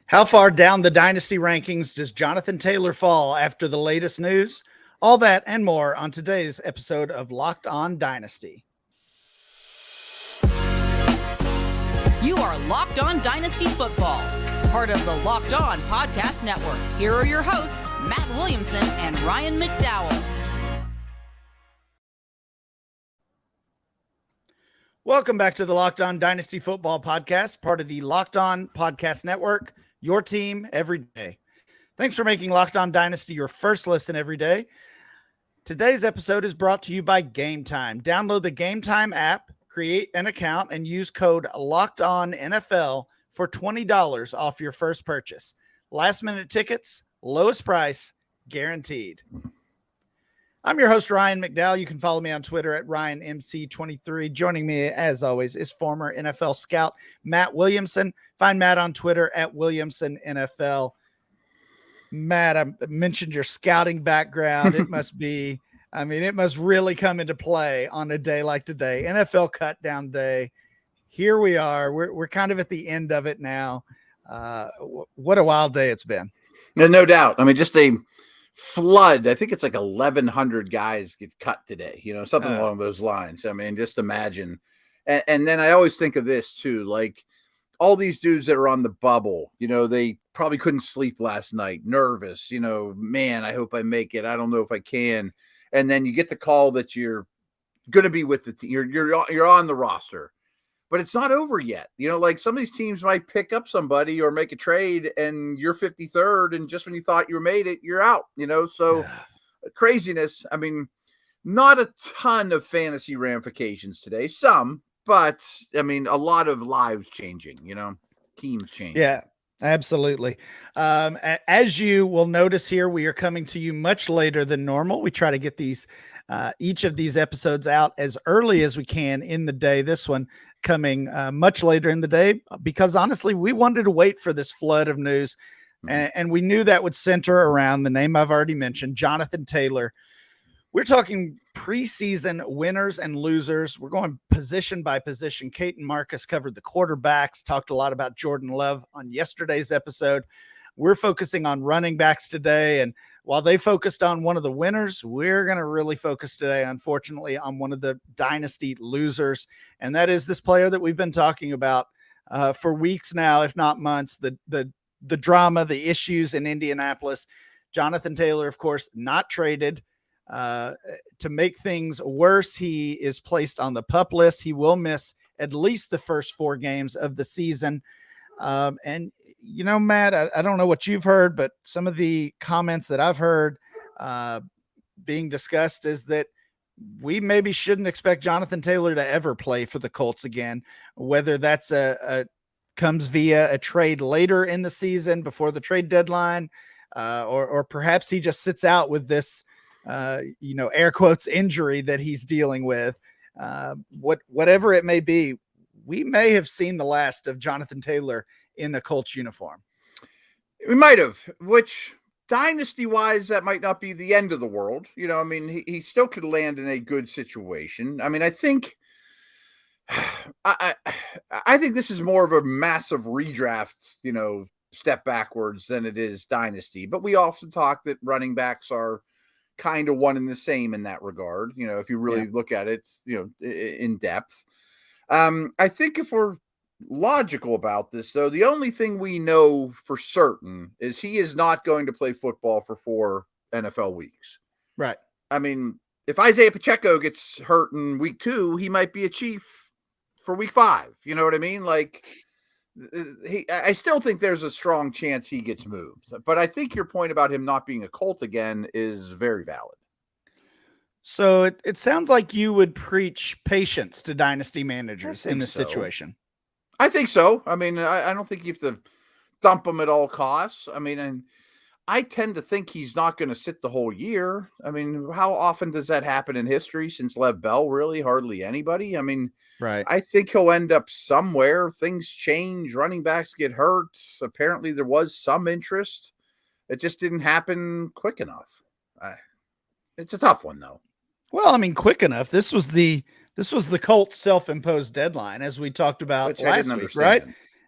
How far down the Dynasty rankings does Jonathan Taylor fall after the latest news? All that and more on today's episode of Locked On Dynasty. You are Locked On Dynasty Football, part of the Locked On Podcast Network. Here are your hosts, Matt Williamson and Ryan McDowell. Welcome back to the Locked On Dynasty Football Podcast, part of the Locked On Podcast Network, your team every day. Thanks for making Locked On Dynasty your first listen every day. Today's episode is brought to you by Game Time. Download the Game Time app, create an account, and use code LOCKEDONNFL for $20 off your first purchase. Last-minute tickets, lowest price, guaranteed. I'm your host, Ryan McDowell. You can follow me on Twitter at RyanMC23. Joining me, as always, is former NFL scout Matt Williamson. Find Matt on Twitter at WilliamsonNFL. Matt, I mentioned your scouting background. It must be, it must really come into play on a day like today. NFL cutdown day. Here we are. We're kind of at the end of it now. What a wild day it's been. No doubt. Just a flood. I think it's like 1,100 guys get cut today, something along those lines. Just imagine. And then I always think of this too, like all these dudes that are on the bubble, they probably couldn't sleep last night, nervous, man, I hope I make it. I don't know if I can. And then you get the call that you're going to be with the team. You're on the roster. But it's not over yet. Like some of these teams might pick up somebody or make a trade and you're 53rd. And just when you thought you made it, you're out, so craziness. Not a ton of fantasy ramifications today. Some, but a lot of lives changing, teams changing. Yeah, absolutely. As you will notice here, we are coming to you much later than normal. We try to get each of these episodes out as early as we can in the day. This one coming much later in the day because honestly, we wanted to wait for this flood of news. And we knew that would center around the name I've already mentioned, Jonathan Taylor. We're talking preseason winners and losers. We're going position by position. Kate and Marcus covered the quarterbacks, talked a lot about Jordan Love on yesterday's episode. We're focusing on running backs today. And while they focused on one of the winners, we're going to really focus today, unfortunately, on one of the dynasty losers. And that is this player that we've been talking about for weeks now, if not months, the drama, the issues in Indianapolis. Jonathan Taylor, of course, not traded. To make things worse, he is placed on the PUP list. He will miss at least the first 4 games of the season. And Matt, I don't know what you've heard, but some of the comments that I've heard being discussed is that we maybe shouldn't expect Jonathan Taylor to ever play for the Colts again, whether that's comes via a trade later in the season before the trade deadline, or perhaps he just sits out with this, air quotes injury that he's dealing with. Whatever it may be, we may have seen the last of Jonathan Taylor in the Colts uniform. We might have, which dynasty-wise, that might not be the end of the world. He still could land in a good situation. I think I think this is more of a massive redraft, step backwards than it is dynasty. But we often talk that running backs are kind of one and the same in that regard. If you really look at it, in depth. I think if we're logical about this, though, the only thing we know for certain is he is not going to play football for 4 NFL weeks. Right. If Isaiah Pacheco gets hurt in week 2, he might be a Chief for week 5. You know what I mean? Like, I still think there's a strong chance he gets moved. But I think your point about him not being a Colt again is very valid. So it sounds like you would preach patience to dynasty managers in this situation. I think so. I don't think you have to dump him at all costs. And I tend to think he's not going to sit the whole year. How often does that happen in history since Lev Bell? Really, hardly anybody. Right. I think he'll end up somewhere. Things change. Running backs get hurt. Apparently there was some interest. It just didn't happen quick enough. It's a tough one, though. Well, quick enough. This was the Colts' self-imposed deadline, as we talked about last week, right?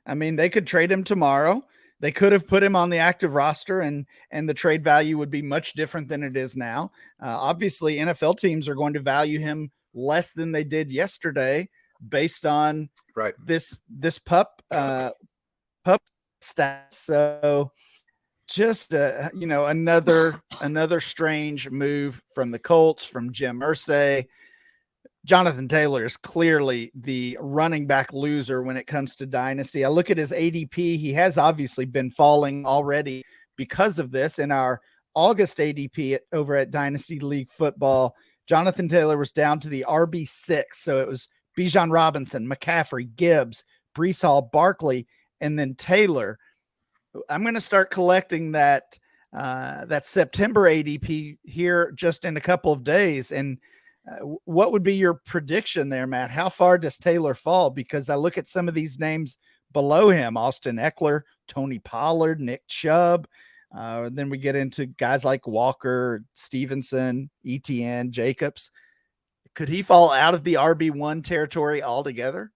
They could trade him tomorrow. They could have put him on the active roster, and the trade value would be much different than it is now. Obviously, NFL teams are going to value him less than they did yesterday based on this PUP stats. So just another strange move from the Colts, from Jim Irsay. Jonathan Taylor is clearly the running back loser when it comes to Dynasty. I look at his ADP. He has obviously been falling already because of this. In our August ADP over at Dynasty League Football, Jonathan Taylor was down to the RB6. So it was Bijan Robinson, McCaffrey, Gibbs, Breece Hall, Barkley, and then Taylor. I'm going to start collecting that September ADP here just in a couple of days. And what would be your prediction there, Matt? How far does Taylor fall? Because I look at some of these names below him: Austin Eckler, Tony Pollard, Nick Chubb. Then we get into guys like Walker, Stevenson, Etienne, Jacobs. Could he fall out of the RB1 territory altogether?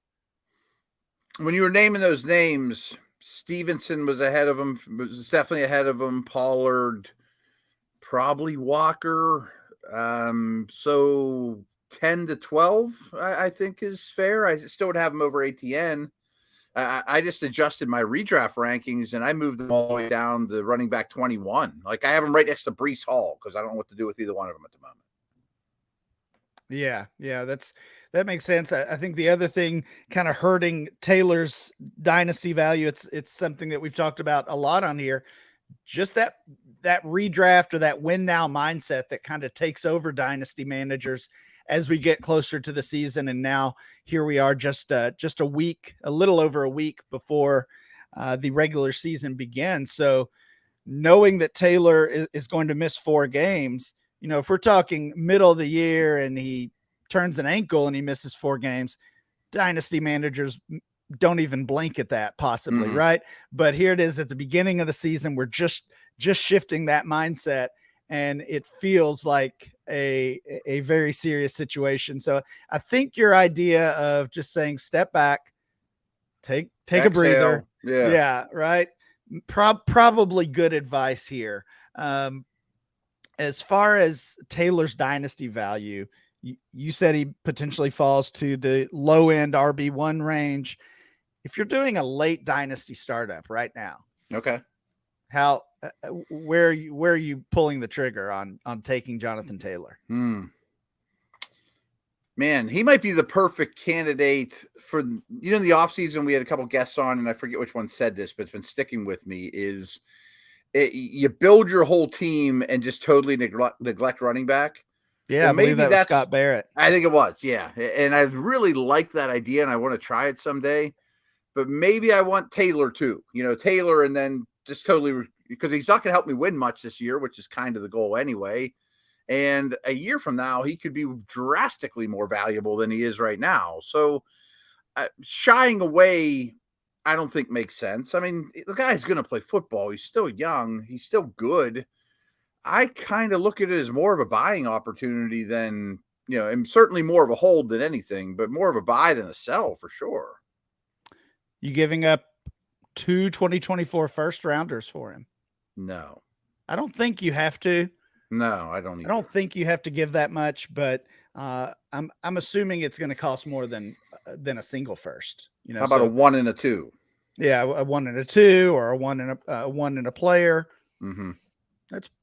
When you were naming those names, Stevenson was ahead of him, was definitely ahead of him. Pollard, probably Walker. So 10 to 12, I think is fair. I still would have him over ATN. I just adjusted my redraft rankings and I moved them all the way down to running back 21. Like I have him right next to Breece Hall because I don't know what to do with either one of them at the moment. Yeah, that makes sense. I think the other thing kind of hurting Taylor's dynasty value, it's something that we've talked about a lot on here. Just that redraft or that win now mindset that kind of takes over dynasty managers as we get closer to the season. And now here we are just a week, a little over a week before the regular season begins. So knowing that Taylor is going to miss 4 games, if we're talking middle of the year and he turns an ankle and he misses 4 games, dynasty managers don't even blink at that possibly. Mm-hmm. Right. But here it is at the beginning of the season. We're just shifting that mindset, and it feels like a very serious situation. So I think your idea of just saying, step back, take a breather. Yeah. Right. Probably good advice here. As far as Taylor's dynasty value, you said he potentially falls to the low end RB1 range. If you're doing a late dynasty startup right now, okay, how where are you pulling the trigger on taking Jonathan Taylor? Man, he might be the perfect candidate for, in the offseason. We had a couple guests on, and I forget which one said this, but it's been sticking with me. You build your whole team and just totally neglect running back. Yeah, well, I believe that was Scott Barrett. I think it was, yeah. And I really like that idea, and I want to try it someday. But maybe I want Taylor too. Taylor, and then just totally, because he's not going to help me win much this year, which is kind of the goal anyway. And a year from now, he could be drastically more valuable than he is right now. So shying away, I don't think makes sense. I mean, the guy's going to play football. He's still young. He's still good. I kind of look at it as more of a buying opportunity than, and certainly more of a hold than anything, but more of a buy than a sell for sure. You giving up 2 2024 first rounders for him? No. I don't think you have to. No, I don't either. I don't think you have to give that much, but I'm assuming it's going to cost more than a single first. How about a 1 and a 2? Yeah, a 1 and a 2, or a 1 and a player. Mm-hmm.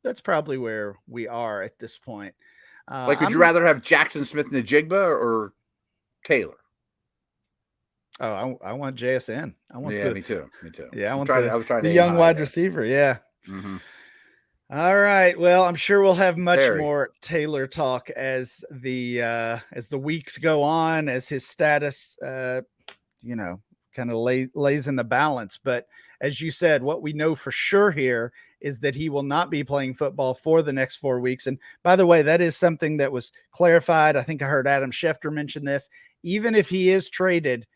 That's probably where we are at this point. Would you rather have Jackson Smith-Njigba or Taylor? Oh, I want JSN. Me too. Yeah, I was trying the young wide receiver. Yeah. Mm-hmm. All right. Well, I'm sure we'll have much more Taylor talk as the weeks go on, as his status, kind of lays in the balance. But as you said, what we know for sure here is that he will not be playing football for the next 4 weeks. And by the way, that is something that was clarified. I think I heard Adam Schefter mention this. Even if he is traded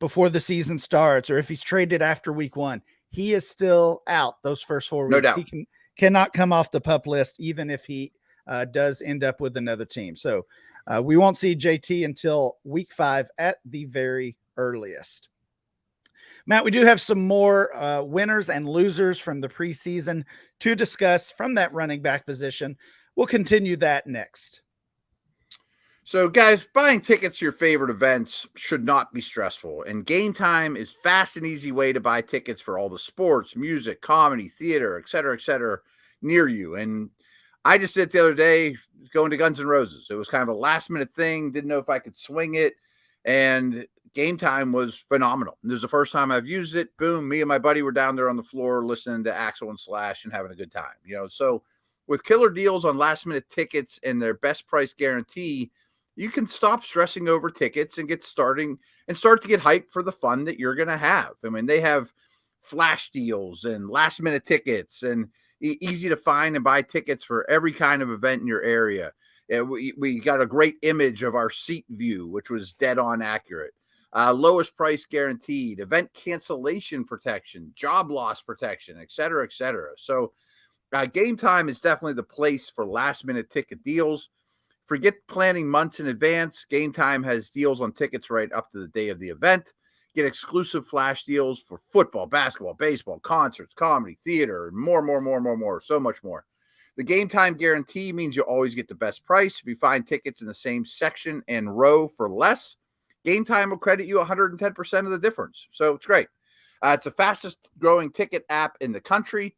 before the season starts, or if he's traded after week 1, he is still out those first 4 weeks. No doubt. He cannot come off the PUP list, even if he does end up with another team. So we won't see JT until week 5 at the very earliest. Matt, we do have some more winners and losers from the preseason to discuss from that running back position. We'll continue that next. So, guys, buying tickets to your favorite events should not be stressful. And Game Time is fast and easy way to buy tickets for all the sports, music, comedy, theater, et cetera, near you. And I just did it the other day going to Guns N' Roses. It was kind of a last minute thing. Didn't know if I could swing it. And Game Time was phenomenal. This is the first time I've used it. Boom. Me and my buddy were down there on the floor listening to Axel and Slash and having a good time. So with killer deals on last minute tickets and their best price guarantee, you can stop stressing over tickets and start to get hyped for the fun that you're going to have. I mean, they have flash deals and last minute tickets and easy to find and buy tickets for every kind of event in your area. We got a great image of our seat view, which was dead on accurate. Lowest price guaranteed, event cancellation protection, job loss protection, et cetera, et cetera. So Game Time is definitely the place for last minute ticket deals. Forget planning months in advance. Game Time has deals on tickets right up to the day of the event. Get exclusive flash deals for football, basketball, baseball, concerts, comedy, theater, and more, so much more. The Game Time guarantee means you'll always get the best price. If you find tickets in the same section and row for less, Game Time will credit you 110% of the difference. So it's great. It's the fastest growing ticket app in the country.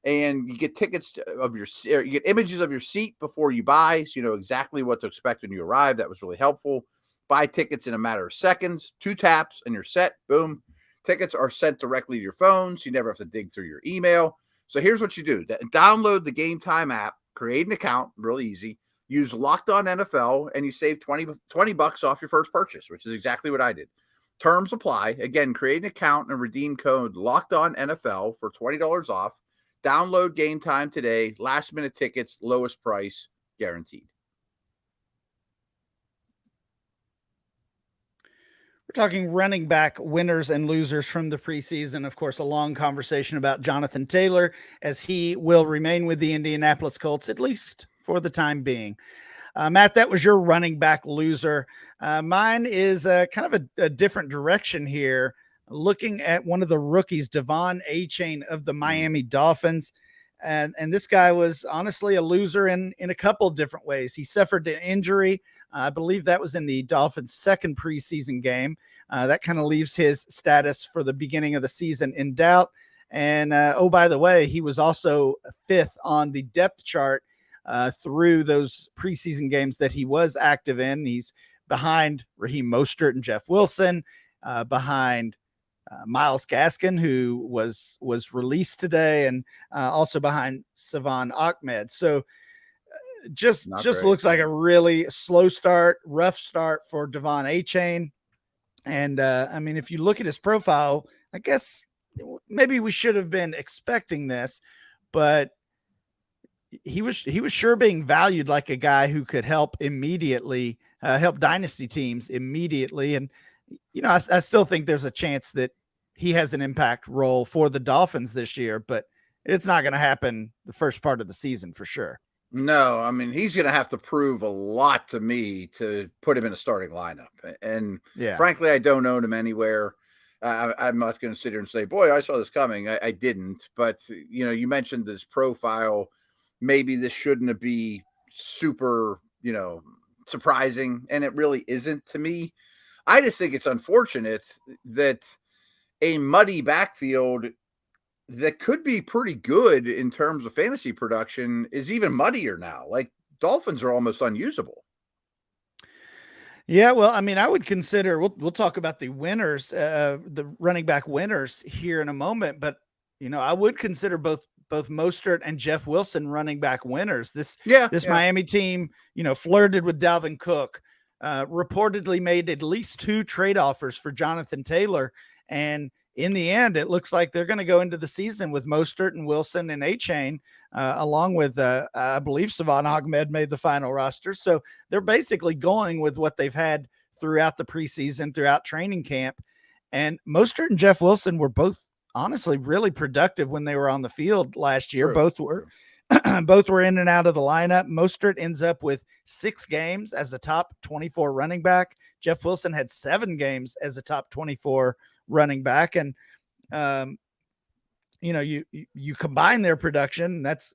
And you get tickets you get images of your seat before you buy, so you know exactly what to expect when you arrive. That was really helpful. Buy tickets in a matter of seconds, 2 taps, and you're set. Boom. Tickets are sent directly to your phone, so you never have to dig through your email. So here's what you do. Download the Game Time app, create an account, really easy. Use Locked On NFL, and you save $20 off your first purchase, which is exactly what I did. Terms apply. Again, create an account and redeem code Locked On NFL for $20 off. Download Game Time today. Last minute tickets, lowest price, guaranteed. We're talking running back winners and losers from the preseason. Of course, a long conversation about Jonathan Taylor, as he will remain with the Indianapolis Colts, at least for the time being. Matt, that was your running back loser. Mine is kind of a different direction here. Looking at one of the rookies, Devon Achane of the Miami Dolphins. And this guy was honestly a loser in a couple of different ways. He suffered an injury. I believe that was in the Dolphins' second preseason game. That kind of leaves his status for the beginning of the season in doubt. And, oh, by the way, he was also 5th on the depth chart through those preseason games that he was active in. He's behind Raheem Mostert and Jeff Wilson, behind Myles Gaskin, who was released today, and also behind Savon Ahmed. So just looks like a really slow start, rough start for Devon Achane. And I mean, if you look at his profile, I guess maybe we should have been expecting this, but he was sure being valued like a guy who could help immediately, help dynasty teams immediately. And I still think there's a chance that he has an impact role for the Dolphins this year, but it's not going to happen the first part of the season for sure. No, I mean, he's going to have to prove a lot to me to put him in a starting lineup. And frankly, I don't own him anywhere. I'm not going to sit here and say, boy, I saw this coming. I didn't. But, you mentioned this profile. Maybe this shouldn't be super, surprising. And it really isn't to me. I just think it's unfortunate that a muddy backfield that could be pretty good in terms of fantasy production is even muddier now. Like, Dolphins are almost unusable. Yeah, well, I mean, I would consider, we'll talk about the winners, the running back winners here in a moment, but I would consider both Mostert and Jeff Wilson running back winners. This Miami team, flirted with Dalvin Cook, reportedly made at least 2 trade offers for Jonathan Taylor. And in the end, it looks like they're going to go into the season with Mostert and Wilson and Achane, along with, I believe Savon Ahmed made the final roster. So they're basically going with what they've had throughout the preseason, throughout training camp. And Mostert and Jeff Wilson were both honestly really productive when they were on the field last year. Both were in and out of the lineup. Mostert ends up with 6 games as a top 24 running back. Jeff Wilson had 7 games as a top 24 running back. And, you combine their production. And that's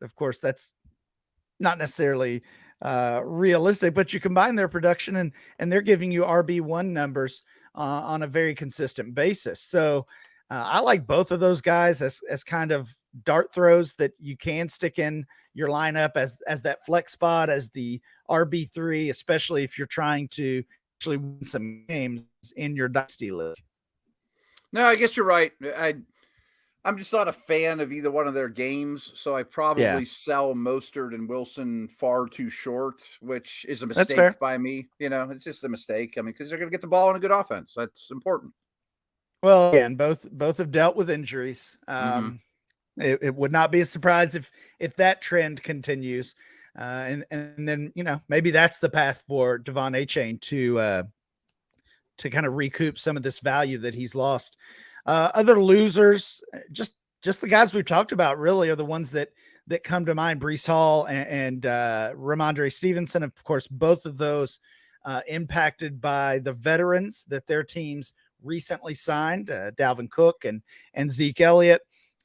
not necessarily realistic, but you combine their production and they're giving you RB1 numbers on a very consistent basis. So I like both of those guys as kind of dart throws that you can stick in your lineup as that flex spot, as the RB3, especially if you're trying to actually win some games in your dynasty league. No, I guess you're right. I'm just not a fan of either one of their games, so I probably sell Mostert and Wilson far too short, which is a mistake by me. It's just a mistake. I mean, because they're going to get the ball in a good offense. That's important. Well, again, both have dealt with injuries. It would not be a surprise if that trend continues, and then maybe that's the path for Devon Achane to kind of recoup some of this value that he's lost. Other losers, just the guys we've talked about, really are the ones that come to mind. Breece Hall and Ramondre Stevenson, of course, both of those impacted by the veterans that their teams recently signed, Dalvin Cook and Zeke Elliott.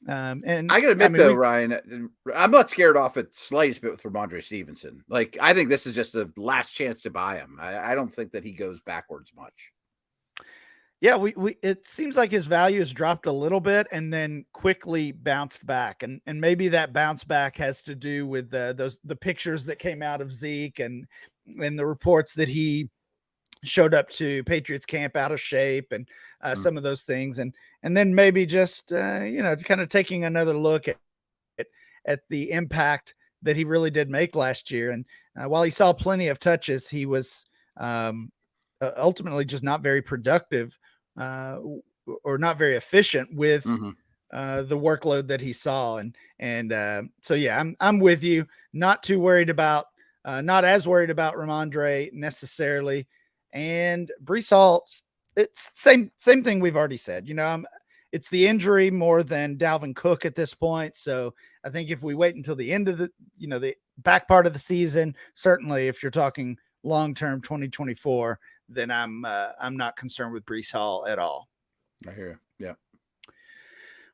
And I gotta admit, though, Ryan, I'm not scared off at slightest bit with Ramondre Stevenson. Like, I think this is just the last chance to buy him. I don't think that he goes backwards much. Yeah, it seems like his value has dropped a little bit and then quickly bounced back, and maybe that bounce back has to do with the pictures that came out of Zeke and the reports that he showed up to Patriots camp out of shape and some of those things, and then maybe just kind of taking another look at the impact that he really did make last year. And while he saw plenty of touches, he was ultimately just not very productive or not very efficient with the workload that he saw. And so, yeah, I'm with you. Not too worried about, not as worried about Ramondre necessarily. And Breece Hall, it's same thing we've already said. It's the injury more than Dalvin Cook at this point. So I think if we wait until the end of the back part of the season, certainly if you're talking long-term 2024, then I'm not concerned with Breece Hall at all. I hear you. Yeah.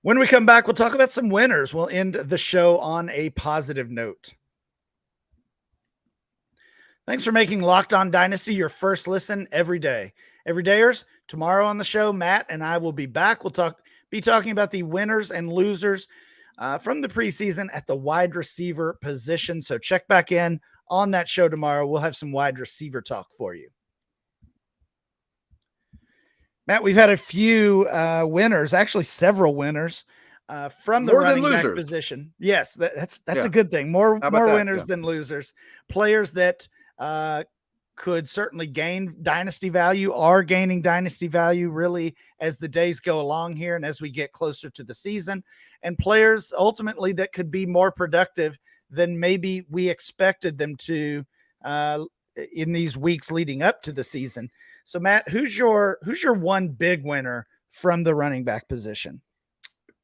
When we come back, we'll talk about some winners. We'll end the show on a positive note. Thanks for making Locked On Dynasty your first listen every day. Everydayers, tomorrow on the show, Matt and I will be back. We'll be talking about the winners and losers from the preseason at the wide receiver position. So check back in on that show tomorrow. We'll have some wide receiver talk for you. Matt, we've had a few winners, actually several winners from the running back position. Yes, that's a good thing. More winners than losers. Players that could certainly gain dynasty value, are gaining dynasty value really as the days go along here and as we get closer to the season, and players ultimately that could be more productive than maybe we expected them to in these weeks leading up to the season. So Matt, who's your one big winner from the running back position?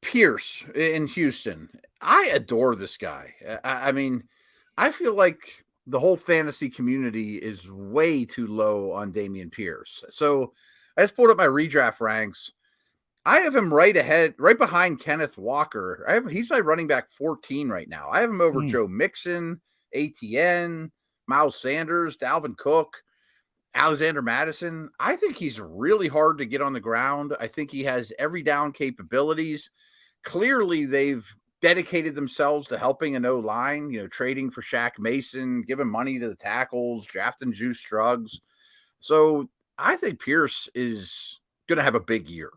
Pierce in Houston. I adore this guy. I mean, I feel like the whole fantasy community is way too low on Dameon Pierce. So I just pulled up my redraft ranks. I have him right behind Kenneth Walker. He's my running back 14 right now. I have him over Joe Mixon, ATN, Miles Sanders, Dalvin Cook, Alexander Madison. I think he's really hard to get on the ground. I think he has every down capabilities. Clearly, they've dedicated themselves to helping an O-line, trading for Shaq Mason, giving money to the tackles, drafting Juice Scruggs. So I think Pierce is going to have a big year.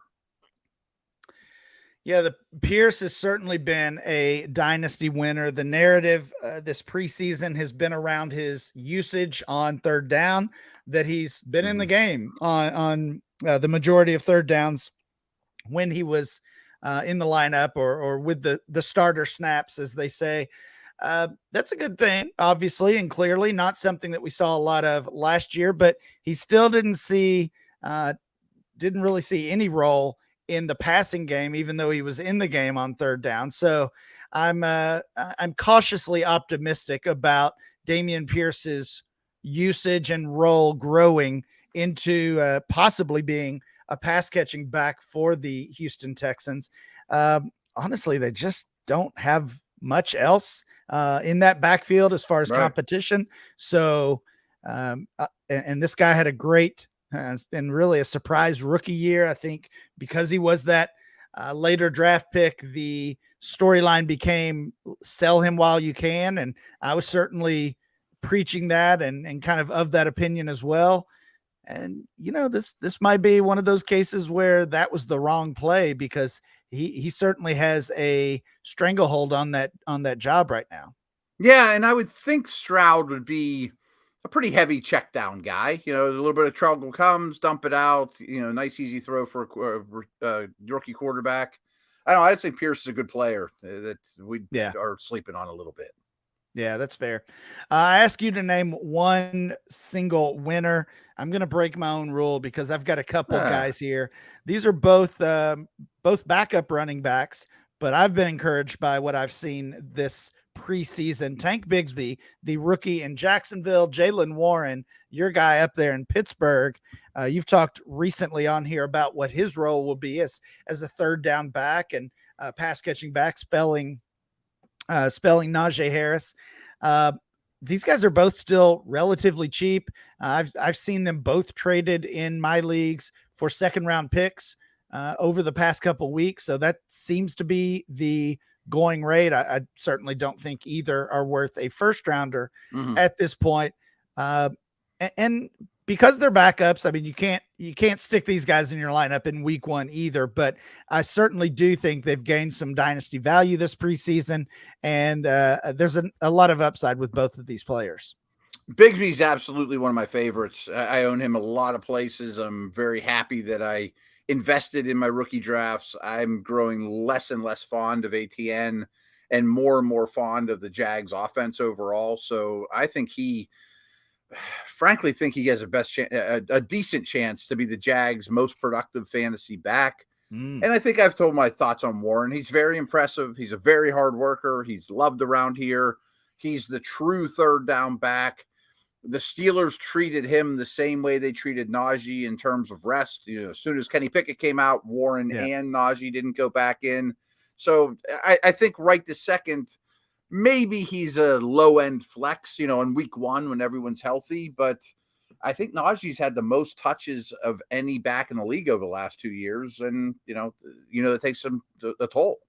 Yeah, the Pierce has certainly been a dynasty winner. The narrative this preseason has been around his usage on third down, that he's been in the game on the majority of third downs when he was in the lineup or with the starter snaps, as they say. That's a good thing, obviously, and clearly not something that we saw a lot of last year, but he still didn't really see any role in the passing game, even though he was in the game on third down. So I'm cautiously optimistic about Dameon Pierce's usage and role growing into possibly being a pass catching back for the Houston Texans. Honestly, they just don't have much else in that backfield as far as competition. So, and this guy had a great and really a surprise rookie year. I think because he was that later draft pick, the storyline became sell him while you can. And I was certainly preaching that and kind of that opinion as well. And, this might be one of those cases where that was the wrong play, because he certainly has a stranglehold on that job right now. Yeah. And I would think Stroud would be a pretty heavy check down guy. A little bit of trouble comes, dump it out, nice, easy throw for a rookie quarterback. I think Pierce is a good player that we are sleeping on a little bit. Yeah, that's fair. I ask you to name one single winner. I'm going to break my own rule because I've got a couple guys here. These are both backup running backs, but I've been encouraged by what I've seen this preseason. Tank Bigsby, the rookie in Jacksonville, Jaylen Warren, your guy up there in Pittsburgh. You've talked recently on here about what his role will be as a third down back and pass catching back, spelling Najee Harris. These guys are both still relatively cheap. I've seen them both traded in my leagues for second round picks over the past couple weeks. So that seems to be the going rate. I certainly don't think either are worth a first rounder at this point. And because they're backups, I mean, you can't stick these guys in your lineup in week one either, but I certainly do think they've gained some dynasty value this preseason, and there's a lot of upside with both of these players. Bigsby's absolutely one of my favorites. I own him a lot of places. I'm very happy that I invested in my rookie drafts. I'm growing less and less fond of ATN and more fond of the Jags offense overall. So I think frankly think he has a decent chance to be the Jags' most productive fantasy back. And I think I've told my thoughts on Warren. He's very impressive. He's a very hard worker. He's loved around here. He's the true third down back. The Steelers treated him the same way they treated Najee in terms of rest. As soon as Kenny Pickett came out, Warren and Najee didn't go back in. So I think right this second, maybe he's a low-end flex, in week one when everyone's healthy. But I think Najee's had the most touches of any back in the league over the last 2 years. And, it takes the toll.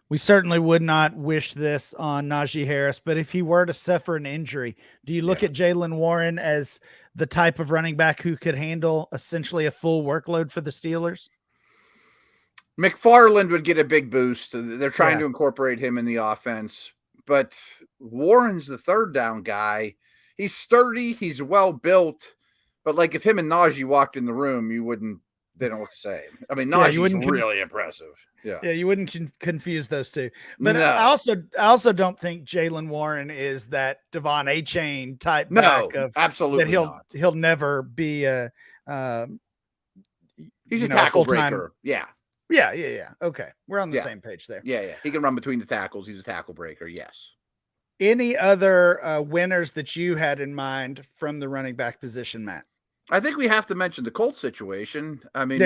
We certainly would not wish this on Najee Harris, but if he were to suffer an injury, do you look at Jaylen Warren as the type of running back who could handle essentially a full workload for the Steelers? McFarland would get a big boost. They're trying to incorporate him in the offense, but Warren's the third down guy. He's sturdy. He's well built, but like if him and Najee walked in the room, they don't look the same. I mean, Najee's really impressive. Yeah, you wouldn't confuse those two. But no. I also don't think Jaylen Warren is that Devon Achane type back of absolutely that he'll never be a he's a tackle breaker. Yeah. Okay, we're on the same page there. Yeah. He can run between the tackles. He's a tackle breaker. Yes. Any other winners that you had in mind from the running back position, Matt? I think we have to mention the Colts situation. I mean,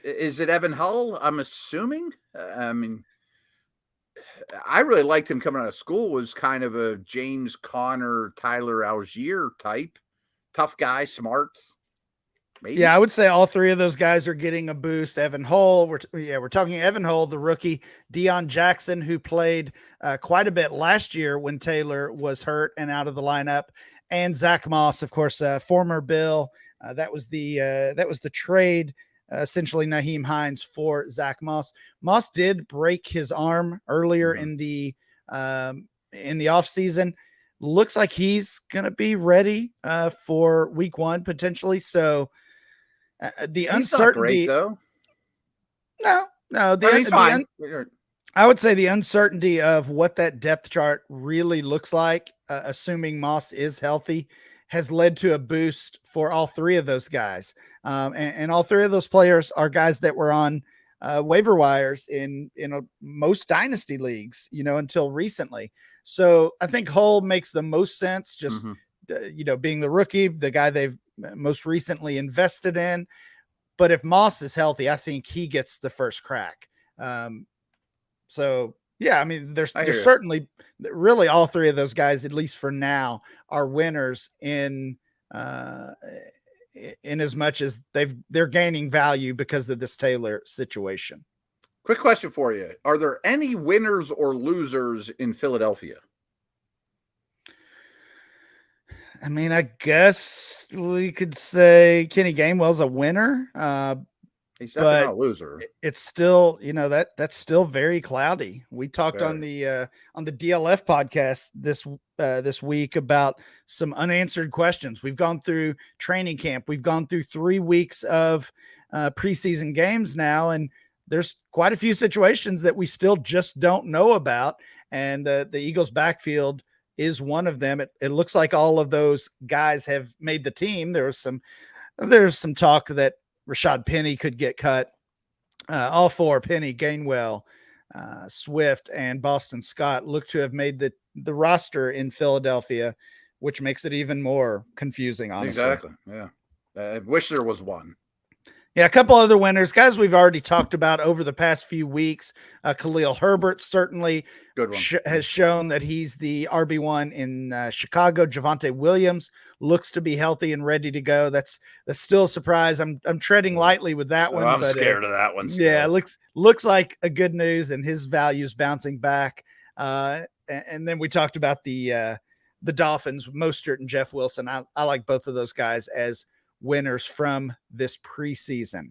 is it Evan Hull? I'm assuming. I mean, I really liked him coming out of school. Was kind of a James Conner, Tyler Algier type, tough guy, smart. Maybe. Yeah, I would say all three of those guys are getting a boost. Evan Hull, we're talking Evan Hull, the rookie, Deion Jackson, who played quite a bit last year when Taylor was hurt and out of the lineup, and Zach Moss, of course, former Bill. That was the trade, essentially Nyheim Hines for Zach Moss. Moss did break his arm earlier in the offseason. Looks like he's going to be ready for week one potentially. So the he's uncertainty, not great, though. No, he's fine. I would say the uncertainty of what that depth chart really looks like, assuming Moss is healthy, has led to a boost for all three of those guys. And all three of those players are guys that were on waiver wires in most dynasty leagues, until recently. So I think Hull makes the most sense, just, being the rookie, the guy they've most recently invested in. But if Moss is healthy, I think he gets the first crack. So yeah, I mean, there's certainly really all three of those guys, at least for now, are winners in as much as they're gaining value because of this Taylor situation. Quick question for you. Are there any winners or losers in Philadelphia? I mean, I guess we could say Kenny Gainwell's a winner. He's definitely not a loser. It's still, that's still very cloudy. We talked on the DLF podcast this week about some unanswered questions. We've gone through training camp. We've gone through 3 weeks of preseason games now, and there's quite a few situations that we still just don't know about. And the Eagles backfield is one of them. It looks like all of those guys have made the team. There's some talk that Rashad Penny could get cut. All four, Penny, Gainwell, Swift, and Boston Scott, look to have made the roster in Philadelphia, which makes it even more confusing, honestly. Exactly. Yeah. I wish there was one. Yeah, a couple other winners, guys we've already talked about over the past few weeks. Khalil Herbert certainly has shown that he's the RB1 in Chicago. Javonte Williams looks to be healthy and ready to go. That's still a surprise. I'm treading lightly with that one. I'm scared of that one still. Yeah, it looks like a good news, and his value's bouncing back. And then we talked about the Dolphins, Mostert and Jeff Wilson. I like both of those guys as winners from this preseason.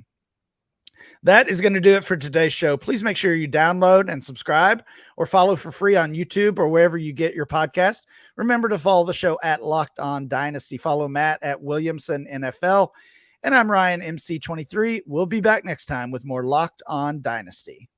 That is going to do it for today's show. Please make sure you download and subscribe or follow for free on YouTube or wherever you get your podcast. Remember to follow the show at Locked On Dynasty. Follow Matt at Williamson NFL. And I'm Ryan MC23. We'll be back next time with more Locked On Dynasty.